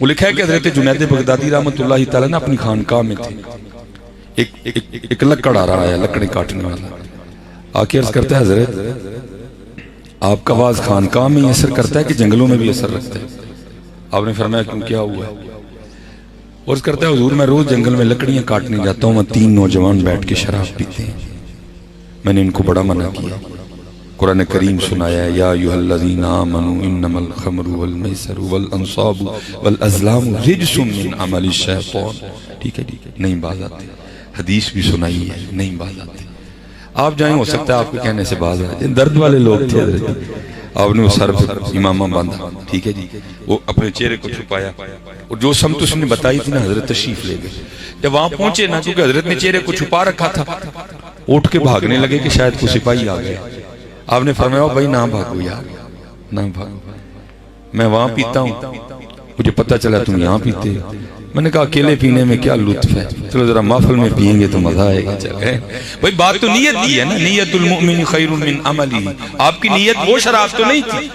وہ لکھا ہے کہ حضرت جنید بغدادی رحمۃ اللہ تعالیٰ نے اپنی خانقاہ میں تھے، ایک لکڑ آ رہا ہے، لکڑیں کاٹنے والا، آ کے عرض کرتا ہے حضرت آپ کا واز خانقاہ میں ہی اثر کرتا ہے کہ جنگلوں میں بھی اثر رکھتا ہے؟ آپ نے فرمایا کیوں، کیا ہوا ہے؟ عرض کرتا ہے حضور میں روز جنگل میں لکڑیاں کاٹنے جاتا ہوں، میں 3 نوجوان بیٹھ کے شراب پیتے ہیں، میں نے ان کو بڑا منع کیا، قرآن کریم سنایا ہے یا ایھا الذین آمنوا انما الخمر والمیسر والانصاب والازلام رجس من عمل الشیطان، ٹھیک ہے نہیں باز آتے، حدیث بھی سنائی ہے نہیں باز آتے، آپ جائیں ہو سکتا ہے آپ کے کہنے سے باز آ جائیں، درد والے لوگ تھے حضرت، آپ نے وہ سر امامہ باندھا، ٹھیک ہے جی، وہ اپنے چہرے کو چھپایا اور جو سمت اس نے بتائی تھی نا حضرت تشریف لے گئے، جب وہاں پہنچے نا کیونکہ حضرت نے چہرے کو چھپا رکھا تھا، اٹھ کے بھاگنے لگے کہ شاید کوئی سپاہی آ گیا، آپ نے فرمایا بھائی نہ بھاگو یار نہ بھاگو، میں وہاں پیتا ہوں، مجھے پتہ چلا تم یہاں پیتے، میں نے کہا اکیلے پینے میں کیا لطف ہے، چلو ذرا محفل میں پیئیں گے تو مزہ آئے گا، چلے بھائی بات تو نیت کی ہے نا، نیت المؤمن خیر من عملی، آپ کی نیت وہ شراب تو نہیں تھی،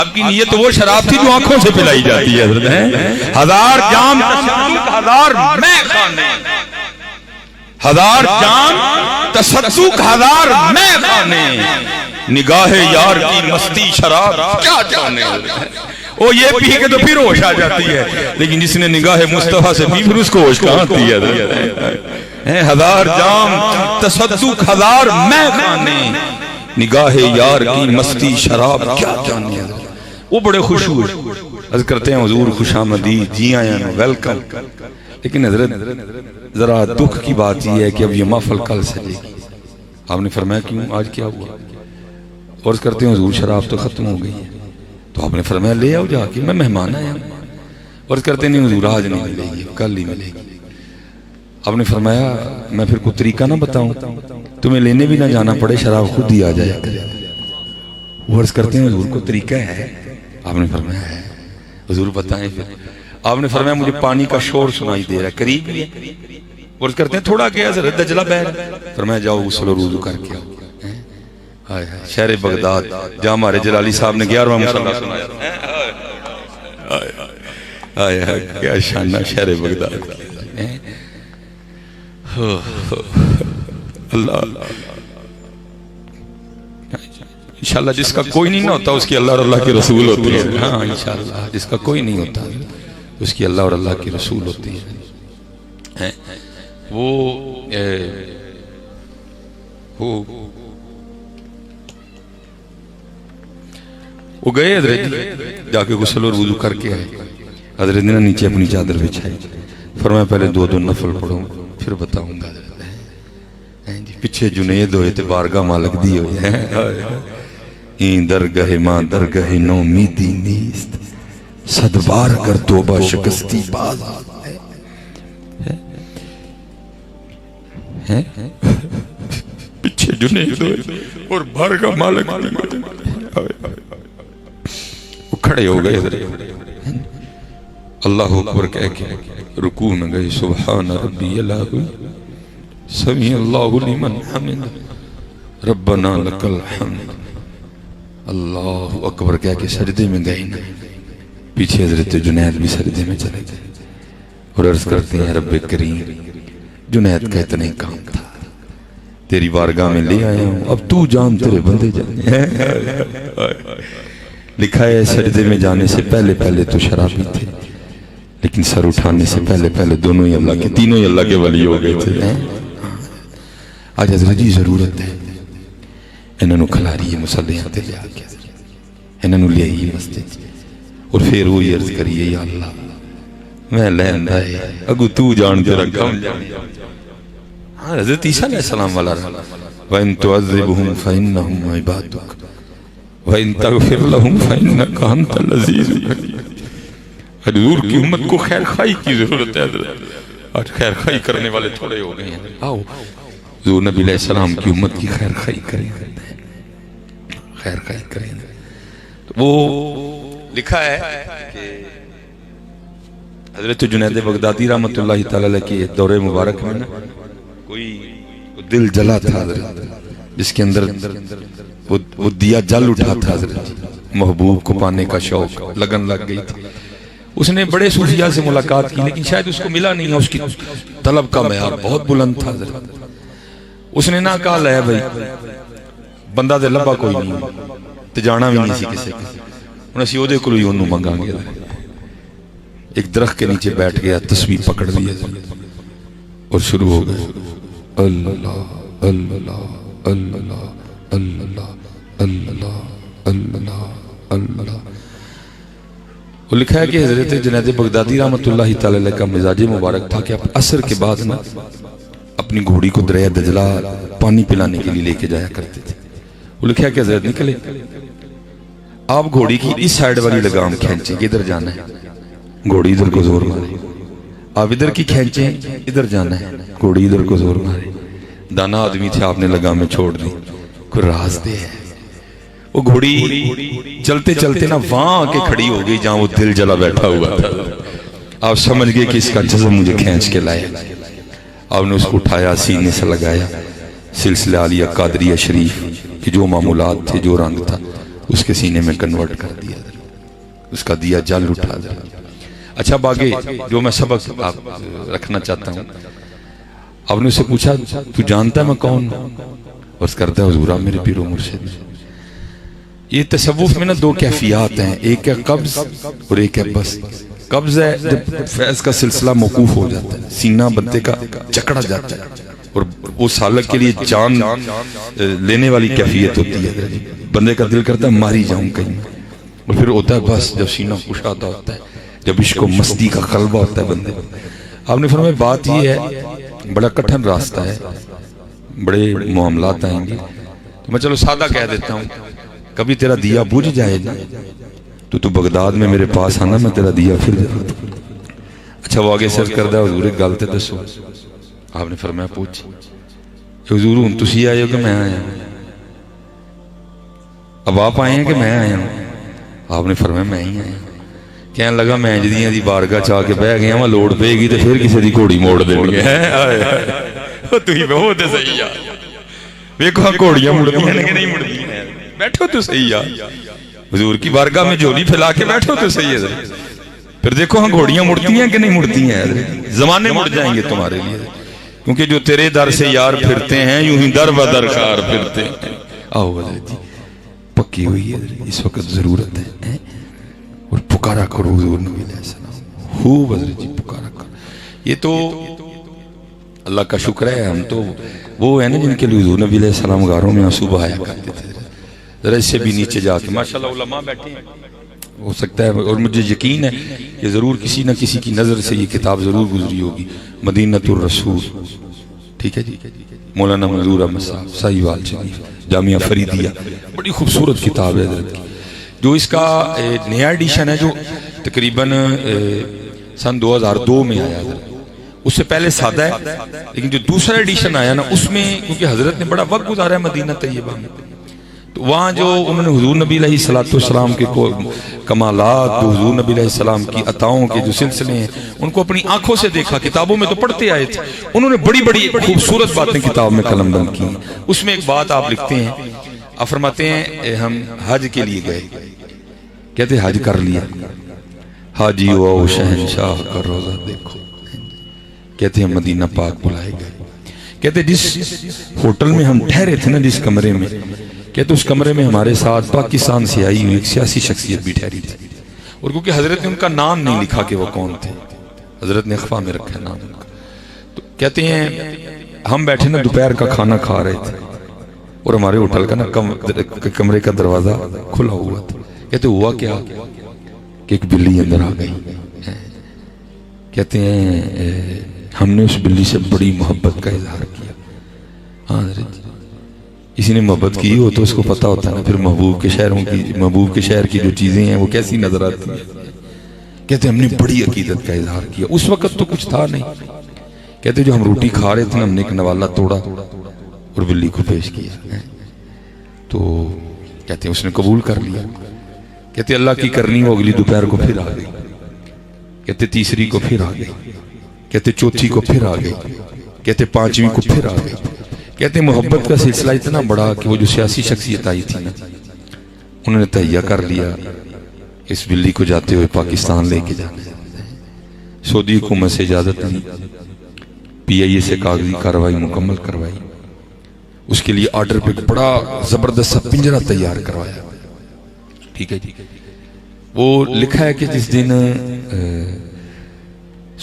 آپ کی نیت وہ شراب تھی جو آنکھوں سے پلائی جاتی ہے حضرت، ہزار جام تصدق ہزار میں خانے، ہزار جام تصدق ہزار میں خانے، نگاہ یار کی مستی شراب کیا جانے، وہ یہ پی کے تو پھر ہوش آ جاتی ہے، لیکن جس نے نگاہ مصطفیٰ سے پی پھر اس کو ہوش کہاں آتی ہے، ہزار جام تصدق ہزار میں خانے، نگاہ یار کی مستی شراب کیا جانے، وہ بڑے خوش ہوئے، عرض کرتے ہیں حضور خوش آمدید، جی آیا نا ویلکم، لیکن حضرت ذرا دکھ کی بات یہ ہے کہ اب یہ محفل کل سے لے گی، آپ نے فرمایا کیوں آج کیا ہوا، عرض کرتے ہیں حضور شراب تو ختم ہو گئی ہے، تو آپ نے فرمایا لے آؤ جا کے، میں مہمان آیا ہوں، عرض کرتے نہیں حضور آج نہیں ملے گی کل ہی ملے گی، آپ نے فرمایا میں پھر کوئی طریقہ نہ بتاؤں تمہیں لینے بھی نہ جانا پڑے شراب خود ہی آ جائے گا، وہ عرض کرتے ہیں حضور کو طریقہ ہے، آپ نے فرمایا ہے، حضور بتائیں پھر، آپ نے فرمایا مجھے پانی کا شور سنائی دے رہا ہے قریب ہی ہے، عرض کرتے ہیں تھوڑا کیا حضرت دجلہ بہہ رہا ہے، فرمایا جاؤ غسل و وضو کر کے آؤ، شہر بغداد جہاں ہمارے جلالی صاحب نے 11واں مصلی سنایا، کیا شانہ شہر بغداد، اللہ انشاءاللہ جس کا کوئی نہیں ہوتا اس کی اللہ اور اللہ کے رسول ہوتی ہے، ہاں انشاءاللہ جس کا کوئی نہیں ہوتا اس کی اللہ اور اللہ کے رسول ہوتی ہے، وہ گئے حضرت جا کے غسل اور وضو کر کے آئے، حضرت نے نیچے اپنی چادر بچھائی، فرمایا پہلے 2 نفل پڑھوں پھر بتاؤں گا، پیچھے جنید ہوئے تھے بارگاہ مالک دی ہوئے ہیں، این درگہ ماں درگہ نومیدی نیست، صد بار کر توبہ شکستی باز، پیچھے جنید ہوئے اور بارگاہ مالک دی ہوئے، وہ کھڑے ہو گئے حضرت، اللہ اکبر کہہ کے رکوع میں گئے، سبحان ربی العظیم سمیع اللہ لمن حمد ربنا لک الحمد، اللہ اکبر کہہ کے سجدے میں گئے، پیچھے حضرت جنید بھی سجدے میں چلے گئے اور عرض کرتے ہیں رب کریم جنید کا اتنا ہی کام تھا، تیری بارگاہ میں لے آیا ہوں، اب تو جان تیرے بندے جانے، لکھا ہے سجدے میں جانے سے پہلے پہلے تو شرابی تھے، لیکن سر اٹھانے سے پہلے پہلے دونوں ہی اللہ کے تینوں ہی اللہ کے ولی ہو گئے تھے، آج حضرت جی ضرورت ہے انہوں نے کھلا رہی ہے مسلیاں تے لیا کے، انہوں نے لیا ہی مسجد، اور پھر وہی عرض کریے یا اللہ میں لین دائے اگو تو جان تیرا کم جانے، حضرت عیسیٰ علیہ السلام والا رہا، وَإِن تُعَذِّبْهُمْ فَإِنَّهُمْ عِبَادُكَ وَإِن تَغْفِرْ لَهُمْ فَإِنَّكَ أَنْتَ الْعَزِيزُ الْحَكِيمُ، حضور کی امت کو خیر خواہی کی ضرورت ہے حضرت، آج خیر خواہی کرنے والے تھوڑے ہو گئے ہیں، آؤ حضور نبی علیہ السلام کی امت کی خیر خواہی کریں، خیر خواہی کریں، وہ لکھا ہے کہ حضرت جنید بغدادی رحمت اللہ تعالیٰ کے دور مبارک میں کوئی دل جلا تھا حضرت، جس کے اندر وہ دیا جل اٹھا تھا حضرت، محبوب کو پانے کا شوق لگن لگ گئی تھی، اس نے بڑے صوفیاء سے ملاقات کی لیکن شاید اس کو ملا نہیں ہے، اس کی طلب کا معیار بہت بلند تھا حضرت۔ اس نے نہ کہا لے بھائی بندہ دے لبا کوئی نہیں تے جانا بھی نہیں سی کسے انہیں اسی او دے کلوئی انہوں منگا گیا، ایک درخت کے نیچے بیٹھ گیا، تسبیح پکڑ لیا اور شروع ہو گئے اللہ اللہ اللہ اللہ اللہ اللہ اللہ۔ وہ لکھا ہے کہ حضرت جنید بغدادی رحمت اللہ تعالی علیہ کا مزاج مبارک تھا کہ آپ عصر کے بعد نا اپنی گھوڑی کو دریا دجلہ پانی پلانے کے لیے لے کے جایا کرتے تھے۔ وہ لکھا ہے کہ حضرت نکلے، آپ گھوڑی کی اس سائیڈ والی لگام کھینچیں کہ ادھر جانا ہے، گھوڑی ادھر کو زور مارے، آپ ادھر کی کھینچیں ادھر جانا ہے، گھوڑی ادھر کو زور مارے۔ دانا آدمی تھے، آپ نے لگامیں چھوڑ دی، کوئی راز دے ہے۔ وہ گھوڑی چلتے چلتے نا وہاں آ کے کھڑی ہو گئی جہاں وہ دل جلا بیٹھا ہوا تھا۔ آپ سمجھ گئے کہ اس کا جذب مجھے کھینچ کے لائے۔ آپ نے اس کو اٹھایا، سینے سے لگایا، سلسلہ عالیہ قادریہ شریف کی جو معمولات تھے، جو رنگ تھا، اس کے سینے میں کنورٹ کر دیا، اس کا دیا جل اٹھا دیا۔ اچھا باقی جو میں سبق آپ رکھنا چاہتا ہوں، آپ نے اسے پوچھا تو جانتا ہے میں کون ہوں؟ اس کرتا ہے حضور آپ میرے پیر و مرشد۔ یہ تصوف میں نا دو کیفیات ہیں، ایک ہے قبض اور ایک ہے بس۔ قبض ہے جب فیض کا سلسلہ موقوف ہو جاتا ہے، سینہ بندے کا جکڑا جاتا ہے اور وہ سالک کے لیے جان لینے والی کیفیت ہوتی ہے، بندے کا دل کرتا ہے ماری جاؤں کہیں، اور پھر ہوتا ہے بس جب سینہ کشادہ ہوتا ہے، جب عشق و مستی کا غلبہ ہوتا ہے بندے۔ آپ نے فرمایا بات یہ ہے بڑا کٹھن راستہ ہے، بڑے معاملات آئیں گے، تو میں چلو سادہ کہہ دیتا ہوں، کبھی تیرا دیا بجھ جائے گا تو بغداد میں میرے پاس آنا، میں تیرا دیا پھر جاتا۔ اچھا وہ آگے سرچ کردہ حضور ایک گالتے دسو۔ آپ نے فرمایا پوچھ حضور ہوں تسی آئے ہو کہ میں آیا ہوں؟ اب آپ آئے ہیں کہ میں آیا ہوں؟ آپ نے فرمایا میں ہی آیا ہوں۔ کہنے لگا میں جدیاں دی بارگاہ چاہ کے بہ گیا وہاں لوڑ پے گی تو پھر کسی دی گھوڑی موڑ دیں گے۔ تو ہی بہت صحیح ہے، ویکھو ہاں گھوڑیاں مڑتی ہیں کہ نہیں مڑتی ہیں، بیٹھو تو صحیح ہے، حضور کی بارگاہ میں جھولی پھیلا کے بیٹھو تو صحیح ہے، پھر دیکھو ہاں گھوڑیاں مڑتی ہیں کہ نہیں مڑتی ہیں، زمانے مڑ جائیں گے تمہارے لیے، کیونکہ جو تیرے در سے یار پھرتے ہیں یوں ہی در بدر خار پھرتے ہیں۔ آؤ حضرت جی پکی ہوئی ہے، اس وقت ضرورت ہے اور پکارا کرو حضور نبی علیہ السلام، خوب حضرت جی پکارا کرو۔ یہ تو اللہ کا شکر ہے، ہم تو وہ ہیں نا جن کے لیے حضور نبی علیہ السلام غاروں میں آنسو بہایا کرتے تھے، ذرا اس سے بھی نیچے جا کے ماشاءاللہ علماء بیٹھے ہیں، ہو سکتا ہے اور مجھے یقین ہے کہ ضرور کسی نہ کسی کی نظر سے یہ کتاب ضرور گزری ہوگی، مدینۃ الرسول، ٹھیک ہے جی، مولانا منظور احمد صاحب ساہیوال شریف، جامعہ فریدیہ، بڑی خوبصورت کتاب ہے حضرت کی، جو اس کا نیا ایڈیشن ہے جو تقریباً سن 2002 میں آیا حضرت، اس سے پہلے سادہ ہے، لیکن جو دوسرا ایڈیشن آیا نا اس میں کیونکہ حضرت نے بڑا وقت گزارا ہے مدینہ طیبہ میں، تو وہاں جو انہوں نے حضور نبی علیہ السلام کے کمالات، جو حضور نبی علیہ السلام کی عطاؤں کے جو سلسلے ہیں ان کو اپنی آنکھوں سے دیکھا، کتابوں میں تو پڑھتے آئے تھے، انہوں نے بڑی بڑی خوبصورت باتیں کتاب میں قلم بند کی۔ اس میں ایک بات آپ لکھتے ہیں، آپ فرماتے ہیں ہم حج کے لیے گئے، کہتے حج کر لیا، حاجی آؤ شہنشاہ کا روزہ دیکھو، کہتے ہیں مدینہ پاک بلائے گئے، کہتے جس ہوٹل میں ہم ٹھہرے تھے نا جس کمرے میں، کہتے اس کمرے میں ہمارے ساتھ پاکستان سے آئی ہوئی ایک سیاسی شخصیت بھی ٹھہری تھی، اور کیونکہ حضرت نے ان کا نام نہیں لکھا کہ وہ کون تھے، حضرت نے اخفا میں رکھا نام ان کا، تو کہتے ہیں ہم بیٹھے نا دوپہر کا کھانا کھا رہے تھے اور ہمارے ہوٹل کا نا کمرے کا دروازہ کھلا ہوا تھا، کہتے ہوا کیا کہ ایک بلی اندر آ گئی، کہتے ہیں ہم نے اس بلی سے بڑی محبت کا اظہار کیا، ہاں حضرت کسی نے محبت کی ہو تو اس کو پتا ہوتا ہے نا پھر محبوب کے شہر کی جو چیزیں ہیں وہ کیسی نظر آتی ہیں، کہتے ہم نے بڑی عقیدت کا اظہار کیا، اس وقت تو کچھ تھا نہیں، کہتے جو ہم روٹی کھا رہے تھے ہم نے ایک نوالہ توڑا اور بلی کو پیش کیا، تو کہتے ہیں اس نے قبول کر لیا، کہتے اللہ کی کرنی وہ اگلی دوپہر کو پھر آ گئی، کہتے تیسری کو پھر آ گئی، کہتے چوتھی کو پھر آ گئی، کہتے پانچویں کو پھر آ گئی، کہتے ہیں محبت کا سلسلہ اتنا بڑا کہ وہ جو سیاسی شخصیت آئی تھی نا انہوں نے تہیہ کر لیا اس بلی کو جاتے ہوئے پاکستان لے کے جانا ہے، سعودی حکومت سے اجازت لی، پی آئی اے سے کاغذی کارروائی مکمل کروائی، اس کے لیے آرڈر پہ بڑا زبردست سا پنجرہ تیار کروایا، ٹھیک ہے جی۔ وہ لکھا ہے کہ جس دن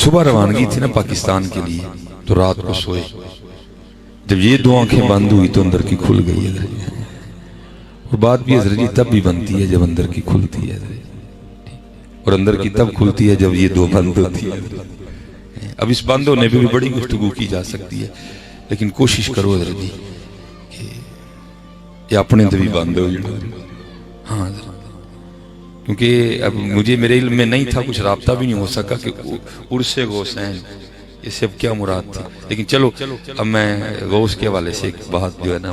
صبح روانگی تھی نا پاکستان کے لیے، تو رات کو سوئے، جب یہ دو آنکھیں بند ہوئی تو اندر کی کھل گئی ہے، اور بات بھی حضرت جی تب بھی بنتی ہے جب اندر کی کھلتی ہے، اور اندر کی تب کھلتی ہے جب یہ دو بند ہوتی ہے۔ اب اس بند ہونے پہ بھی بڑی گفتگو کی جا سکتی ہے، لیکن کوشش کرو حضرت جی کہ یہ اپنے تو بھی بند ہو جائے۔ ہاں حضرت، کیونکہ اب مجھے میرے علم میں نہیں تھا، کچھ رابطہ بھی نہیں ہو سکا کہ عرص غوث ہیں یہ سب کیا مراد تھی، لیکن چلو اب میں غوث کے حوالے سے ایک بات جو ہے نا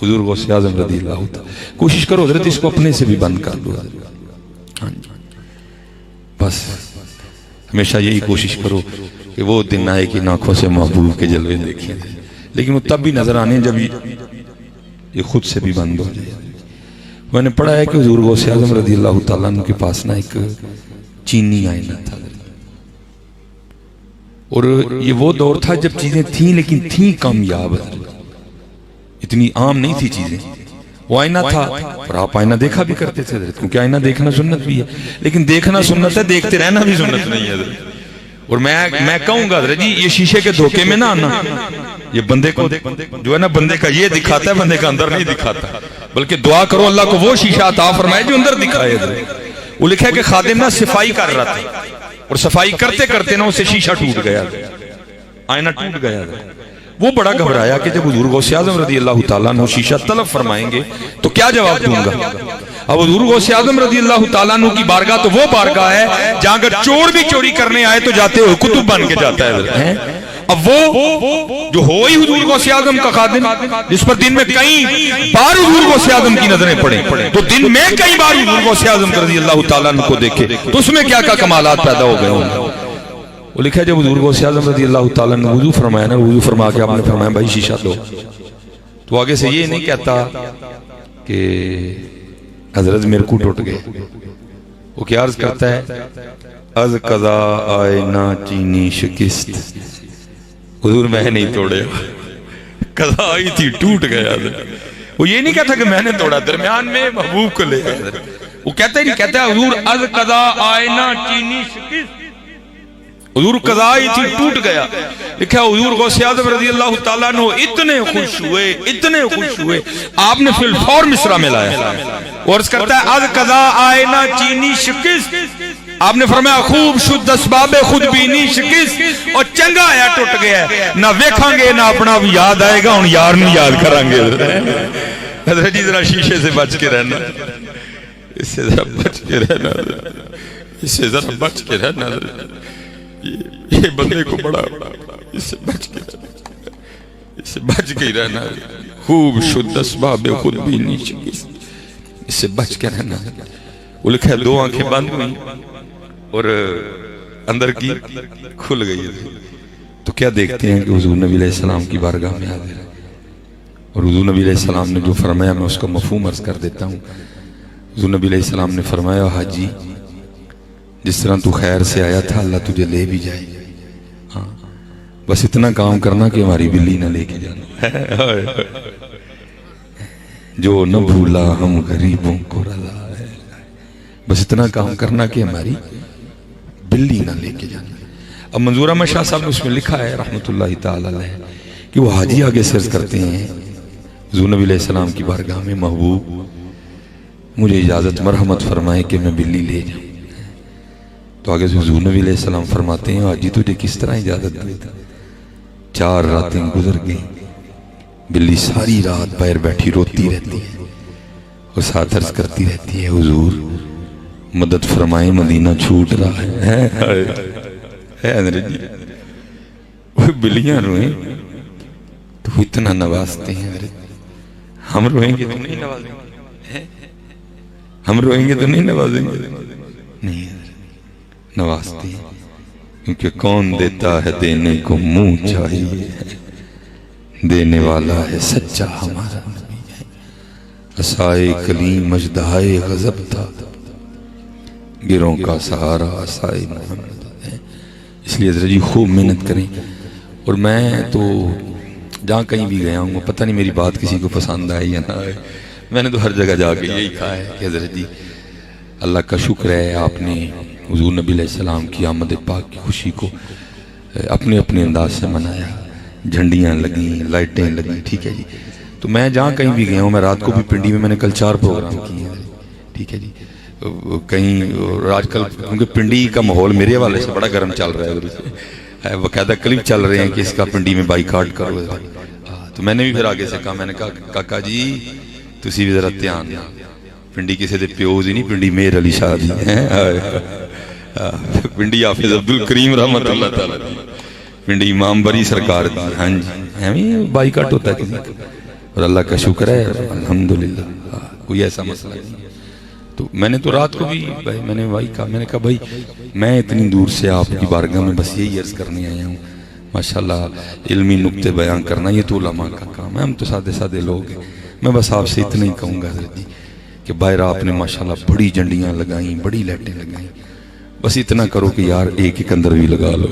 حضور غوث اعظم رضی اللہ تعالیٰ، کوشش کرو حضرت اس کو اپنے سے بھی بند کر لو۔ ہاں جی، بس ہمیشہ یہی کوشش کرو کہ وہ دن آئے کہ آنکھوں سے محبوب کے جلوے دیکھیں، لیکن وہ تب بھی نظر آنے جب یہ خود سے بھی بند ہو جائے۔ میں نے پڑھا ہے کہ حضور غوث اعظم رضی اللہ تعالیٰ عنہ کے پاس نا ایک چینی آئینہ تھا، اور یہ وہ دور تھا جب چیزیں تھیں لیکن تھیں کامیاب، اتنی عام نہیں تھی چیزیں۔ وہ آئینہ تھا اور آپ آئینہ دیکھا بھی کرتے تھے حضرت، کیونکہ آئینہ دیکھنا سنت بھی ہے، لیکن دیکھنا سنت ہے، دیکھتے رہنا بھی سنت نہیں ہے حضرت۔ اور میں کہوں گا حضرت جی یہ شیشے کے دھوکے میں نہ آنا، یہ بندے کو جو ہے نا بندے کا یہ دکھاتا ہے، بندے کا اندر نہیں دکھاتا، بلکہ دعا کرو اللہ کو وہ شیشہ عطا فرمائے جو اندر دکھائے حضرت۔ وہ لکھا ہے کہ خادم نا صفائی کر رہا تھا، اور صفائی کرتے کرتے نا اسے شیشہ ٹوٹ گیا، آئینہ ٹوٹ گیا۔ وہ بڑا گھبرایا کہ جب حضور غوث اعظم رضی اللہ تعالیٰ عنہ شیشہ طلب فرمائیں گے تو کیا جواب دوں گا۔ اب حضور غوث اعظم رضی اللہ تعالیٰ عنہ کی بارگاہ تو وہ بارگاہ ہے جہاں اگر چور بھی چوری کرنے آئے تو جاتے ہوئے کتب بن کے جاتا ہے۔ اب وہ جو ہوئی حضور غوث اعظم کا خادم، جس پر دن میں کئی بار حضور غوث اعظم کی نظریں پڑیں، تو دن میں کئی بار حضور غوث اعظم رضی اللہ تعالیٰ عنہ کو دیکھے تو اس میں کیا کمالات پیدا ہو گئے ہوں۔ وہ لکھا ہے جب حضور غوث اعظم رضی اللہ تعالیٰ نے وضو فرمایا نا، وضو فرما کے آپ نے فرمایا بھائی شیشہ دو، تو آگے سے یہ نہیں کہتا کہ حضرت میرے کو ٹوٹ گئے، وہ کیا عرض کرتا ہے از قضا آئینہ چینی شکست، حضور میں نہیں توڑے، قضا آئی تھی ٹوٹ گیا۔ وہ یہ نہیں کہتا کہ میں نے توڑا، درمیان میں محبوب کو لے گیا، وہ کہتا ہی نہیں، کہتا ہے حضور از قضا آئینہ چینی شکست، حضور قضا آئی تھی ٹوٹ گیا۔ لکھا حضور غوث اعظم رضی اللہ تعالیٰ عنہ اتنے خوش ہوئے آپ نے فی الفور مصرع میں لایا، اور اس کرتا ہے از قضا آئینہ چینی شکست، آپ نے فرمایا خوب شد اسباب خود بینی شکست، اور چنگا آیا ٹوٹ گیا ہے، نہ ویکھاں گے نہ اپنا بھی یاد آئے گا، ان یار نہیں یاد کریں گے۔ حضرت جی ذرا شیشے سے بچ کے رہنا، اس سے ذرا بچ کے رہنا، اس سے ذرا بچ کے رہنا، یہ بندے کو بڑا اس سے بچ کے رہنا، اس سے بچ کے رہنا، خوب شد اسباب خود بینی شکست، اس سے بچ کے رہنا۔ وہ لکھا ہے دو آنکھیں بند ہوئی اور اندر کی کھل گئی، تو کیا دیکھتے ہیں کہ حضور نبی علیہ السلام کی بارگاہ میں حاضر ہے، اور حضور نبی علیہ السلام نے جو فرمایا میں اس کا مفہوم عرض کر دیتا ہوں۔ حضور نبی علیہ السلام نے فرمایا حاجی جس طرح تو خیر سے آیا تھا اللہ تجھے لے بھی جائے، ہاں بس اتنا کام کرنا کہ ہماری بلی نہ لے کے جانا، جو نہ بھولا ہم غریبوں کو رضا ہے، بس اتنا کام کرنا کہ ہماری بلی نہ لے کے جانا۔ اب منظور احمد شاہ صاحب نے اس میں لکھا ہے رحمت اللہ تعالی علیہ کہ وہ حاجی آگے سرز کرتے ہیں حضور نبی علیہ السلام کی بارگاہ میں محبوب مجھے اجازت مرحمت فرمائے کہ میں بلی لے جاؤں، تو آگے سے حضور نبی علیہ السلام فرماتے ہیں حاجی تجھے کس طرح اجازت دیتا، 4 راتیں گزر گئی، بلی ساری رات باہر بیٹھی روتی رہتی ہے، اور ساتھ عرض کرتی رہتی ہے حضور مدد فرمائیں مدینہ چھوٹ رہا ہے۔ حضرت جی وہ بلیاں روئیں تو اتنا نوازتے ہیں، حضرت ہم روئیں گے تو نہیں نوازیں گے، ہم روئیں گے تو نہیں نوازیں گے، نہیں نوازتے ہیں، کیونکہ کون دیتا ہے دینے کو منہ چاہیے، دینے والا ہے سچا ہمارا نبی ہے، عصائے کلیم اژدہائے غضب تھا، گروں کا سہارا عصائے محمد ہے۔ اس لیے حضرت جی خوب محنت کریں. اور میں تو جہاں کہیں بھی گیا ہوں پتہ نہیں میری بات کسی کو پسند آئے یا نہ آئے, میں نے تو ہر جگہ جا کے یہی کہا ہے کہ حضرت جی اللہ کا شکر ہے آپ نے حضور نبی علیہ السلام کی آمد پاک کی خوشی کو اپنے اپنے انداز سے منایا, جھنڈیاں لگیں, لائٹیں لگیں, ٹھیک ہے جی. تو میں جہاں کہیں بھی گیا ہوں, میں رات کو بھی پنڈی میں نے کل 4 پروگرام کیے ہیں, ٹھیک ہے جی. کہیں آج کل کیونکہ پنڈی کا ماحول میرے حوالے سے بڑا گرم چل رہا ہے, باقاعدہ کلپ چل رہے ہیں کہ اس کا پنڈی میں بائیکاٹ کرو. تو میں نے بھی پھر آگے سے کہا, میں نے کہا کاکا جی تسی بھی ذرا دھیان دیں, پنڈی کسی دے پیوز ہی نہیں, پنڈی میر علی شاہ دی پنڈی حافظ عبدالکریم رحمت اللہ تعالی, پنڈی امام بری سرکار دی. ہاں جی ہمیں بائیکاٹ ہوتا ہے کسی کا, اور اللہ کا شکر ہے الحمدللہ کوئی ایسا مسئلہ نہیں. تو میں نے تو رات کو بھی بھائی میں نے بھائی کہا, میں نے کہا بھائی میں اتنی دور سے آپ کی بارگاہ میں بس یہی عرض کرنے آیا ہوں, ماشاءاللہ علمی نکتے بیان کرنا یہ تو علماء کا کام ہے, ہم تو سادے سادے لوگ ہیں. میں بس آپ سے اتنا ہی کہوں گا حضرت جی کہ باہر آپ نے ماشاءاللہ بڑی جھنڈیاں لگائیں, بڑی لائٹیں لگائیں, بس اتنا کرو کہ یار ایک ایک اندر بھی لگا لو